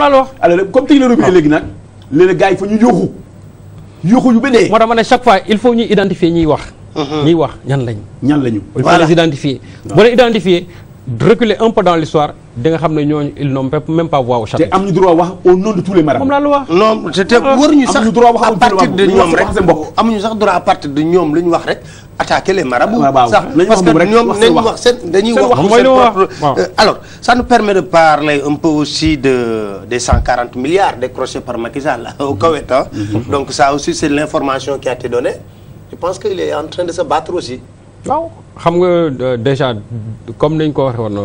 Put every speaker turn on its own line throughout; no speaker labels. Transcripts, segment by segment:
alors comme tëj na robinet léegi nag léegi gars yi fa ñu yuuxu yu bëdee.
moo tax ma ne chaque fois il faut ñu identifier ñiy wax. ñiy wax ñan lañu. il faut les identifier. boo leen identifier reculer un peu dans l'histoire di nga xam ne ñooñu ils n'ont même pas voix au chapitre.
te am ñu droit wax au nom de tous les marabouts.
moom laa la wax.
non te waruñu sax à partir de ñoom rek amuñu sax droit à partir de ñoom lu ñu wax rek attaquer les marabouts. sax parce que ñoom nañ wax seen dañuy wax seen propre. Alors ça nous permet de parler un peu aussi des 140 milliards décrochés par Macky Sall au Koweït. Donc ça aussi c'est l'information qui a été donnée. Je pense qu'il est en train de se battre aussi.
waaw xam nga déjà comme nañ ko waxee woon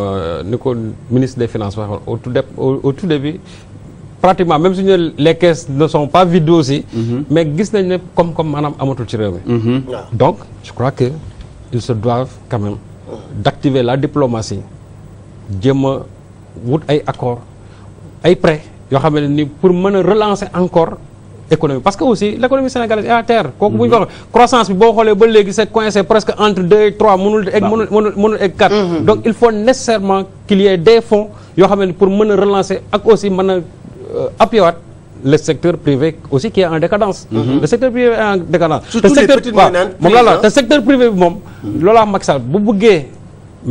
ni ko ministre des finances waxee woon au tout début pratiquement même si les caisses ne sont pas vides aussi. mais gis nañ ne comme maanaam amatul ci réew mi. donc je crois que ils se doivent quand même d'activer la diplomatie jéem a wut ay accords ay prêts yoo xam ne ni pour mën a relancer encore. économie parce que aussi l'économie sénégalaise est à terre kooku bu ñu ko croissance bi boo xoolee ba léegi c'est coincé presque entre 2 et 3 mënul egg 4 donc il faut nécessairement qu'il y ait des fonds yoo xam ne pour mën a relancer ak aussi mën a appuyer waat le secteur privé aussi qui est en décadence le secteur privé est en décadence
surtout les petites moyennes
moom la te secteur privé bi moom loolu wax Macky Sall bu bëggee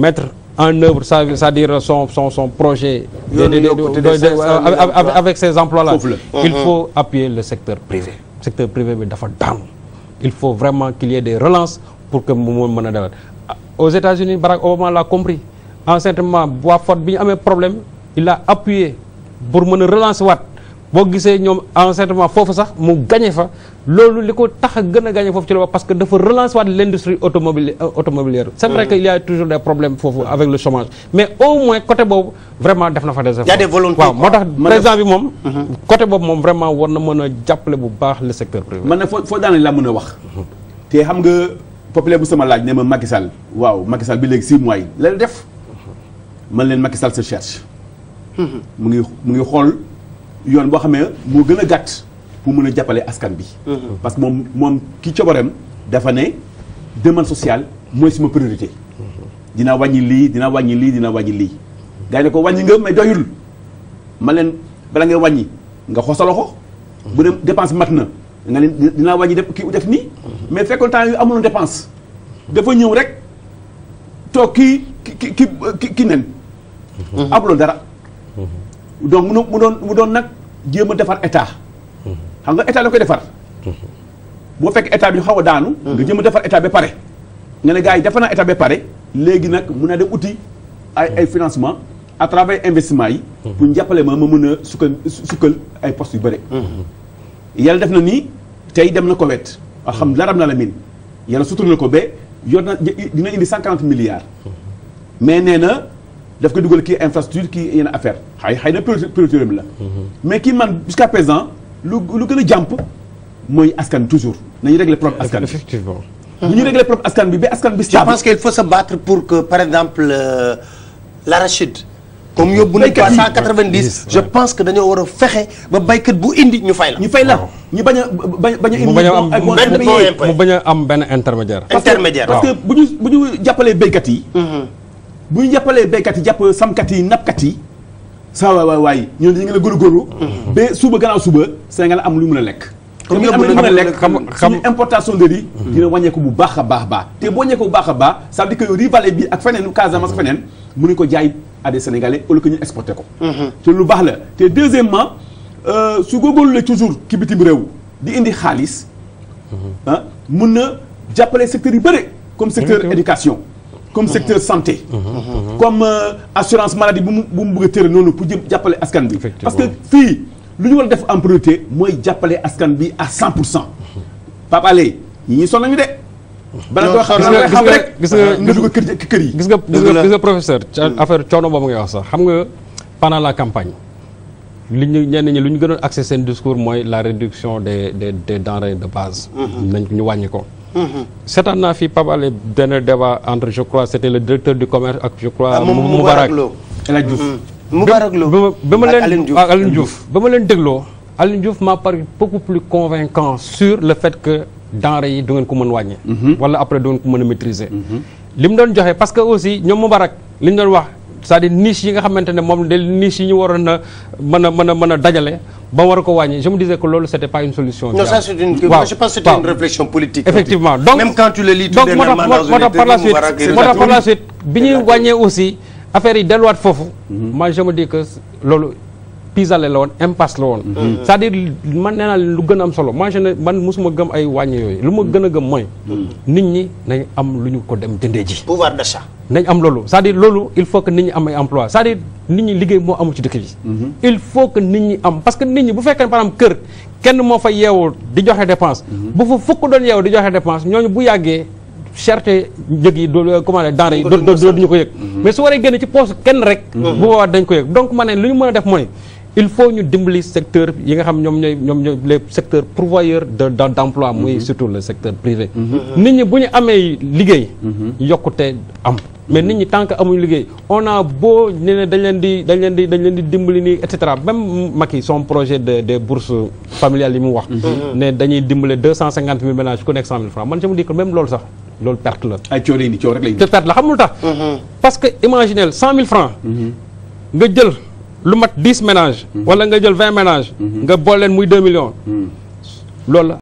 mettre en œuvre c'est-à-dire son projet avec ces emplois-là il faut appuyer le secteur privé secteur privé bi dafa daanu il faut vraiment qu'il y ait des relances pour que mu mën a defar aux États-Unis Barack Obama l'a compris anciennement waa Ford bi ñu amee problème il a appuyé pour mën a relancer waat boo gisee ñoom anciennement foofu sax mu gagné fa loolu li ko tax a gën a gagné foofu ci la wax parce que dafa relancer waat l'industrie automobilière c'est vrai que il y a toujours des problèmes foofu avec le chômage mais au moins côté boobu vraiment def na fa des efforts.
Il y a des volontés
waaw moo tax président bi moom côté boobu moom vraiment war na mën a jàppale bu baax le secteur privé.
man na foo daane laa mën a wax te xam nga populaire bu sama laaj ne ma Macky Sall waaw Macky Sall bi léegi 6 mois yi la def man leen Macky Sall se cherche mu ngi xool yoon boo xamee moo gën a gàtt pour mën a jàppale askan bi parce que moom ki cobareem dafa ne demande sociale mooy suma priorité dinaa wàññi lii dinaa wàññi lii dinaa wàññi lii gars yi ne ko wàññi nga mais doyul ma leen bala ngay wàññi nga xoos sa loxo bu dem dépense mat na nga leen dinaa wàññi def nii mais fekkoon temps yu amuloon dépense dafa ñëw rek toog ki nen amuloon dara donc mu doon nag jéem a defar état xam nga état la koy defar boo fekk état bi xaw a daanu nga jéem a defar état ba pare nga ne gars yi defar naa état ba pare léegi nag mun naa dem uti ay financement à travers investissement yi pour jàppale ma mën a sukkal ay postes yu bëri yàlla def na nii tey dem na Koweït alhamdulilah rabbil alamin yàlla sutur na ko ba yor na dina indi 140 milliards mais nee na daf ko dugal kii infrastructure kii yenn affaire xëy na priorité la mais kii man jusqu'à présent lu gën a jàmp mooy askan toujours nañu régler problème askan bi
effectivement
bu ñu régler problème askan bi ba askan bi
je pense qu'il faut se battre pour que par exemple l'arachide comme yóbbu nañ ko à 190 je pense que dañoo war a fexe ba baykat bu indi ñu fay la ñu bañ a indi
mu bañ a am benn intermédiaire
parce que bu ñu jàppalee baykat yi bu ñu jàppalee béykat yi jàpp samkat yi nappkat yi saa waay ñooñu dañu ngi la góorgóorlu ba suba gannaaw suba Sénégal am lu mën a lekk comme am lu mën a lekk suñu importation de riz dina wàññeeku bu baax a baax te boo wàññeeku bu baax a baax ça veut dire que riz vallée bi ak feneen Casamance ak feneen mënuñu ko jaay à des Sénégalais au lieu que ñu exporté ko te lu baax la te deuxièmement su góorgóorlu la toujours ki bitim réew di indi xaalis mun na jàppale secteur yu bëri comme secteur éducation comme secteur santé comme assurance maladie bu mu bëgg a tëral noonu pour jàppale askan bi parce que fii lu ñu war a def en priorité mooy jàppale askan bi à 100% Pape Alé ñi sonn nañu de bala nga xam rek
gis nga
dugg kër yi
gis nga professeur affaire coono boobu ngay wax sax xam nga pendant la campagne li ñu ñenn ñi lu ñu gënoon accès seen discours mooy la réduction des denrées de base nañ ñu wàññi ko seetaan naa fi Pape Alé dernier débat entre je crois c'était le directeur du commerce ak je crois Moubarak
El Hadj Diouf
Moubarak Lo
ba ma leen Alioune Diouf ba ma leen dégloo Alioune Diouf m'a paru beaucoup plus convaincant sur le fait que denrées yi du ngeen ko mën wàññi wala après du ngeen ko mën a maîtriser li mu doon joxe parce que aussi ñoom Moubarak li ñu doon wax c'est-à-dire niche yi nga xamante ne moom de niche yi ñu waroon a mën a dajale ba war a ko wàññi je me disais que loolu c'était pas une solution.
Non, ça c'est une moi je pense que c'était une réflexion politique.
Effectivement donc
même quand tu le lis tout dernièrement dans
moo tax par la suite bi ñuy wàññee aussi affaire yi delluwaat foofu. moi je me dis que loolu pis-aller la woon impasse la woon. c'est-à-dire man nee naa lu gën a am solo moi man mosuma gëm ay wàññi yooyu lu ma gën a gëm mooy. nit ñi nañ am lu ñu ko dem jëndee ji.
pouvoir d'achat.
nañ am loolu c'est-à-dire loolu il faut que nit ñi am ay emploi c'est-à-dire nit ñi liggéey moo amul ci dëkk bi. il faut que nit ñi am parce que nit ñi bu fekkee par exemple kër kenn moo fa yeewoo di joxe dépense. bu fa fukk doon yeewoo di joxe dépense ñooñu bu yàggee cherté njëg yi comment dire denrée yi duñu ko yëg. mais su waree génn ci poche kenn rek. bu boobaa dañ ko yëg donc ma ne lu ñu mën a def mooy. il faut ñu dimbali secteur yi nga xam ñoom ñooy les secteurs pourvoyeurs d'emploi muy surtout le secteur privé. nit ñi bu ñu amee liggéey. yokkute am mais nit ñi tant que amuñu liggéey on a beau ne dañ leen di dimbali nii et cetera même Macky son projet des bourses familiales yi mu wax. ne dañuy dimbale 250 000 ménages ku nekk 100 000 francs man je me dis que même loolu sax loolu perte la.
ay coono yi coono rek lañu.
te perte la xamul tax. parce que imaginez 100 000 francs. nga jël. lu mat 10 ménages. wala nga jël 20 ménages. nga boole leen muy 2 millions. loolu la.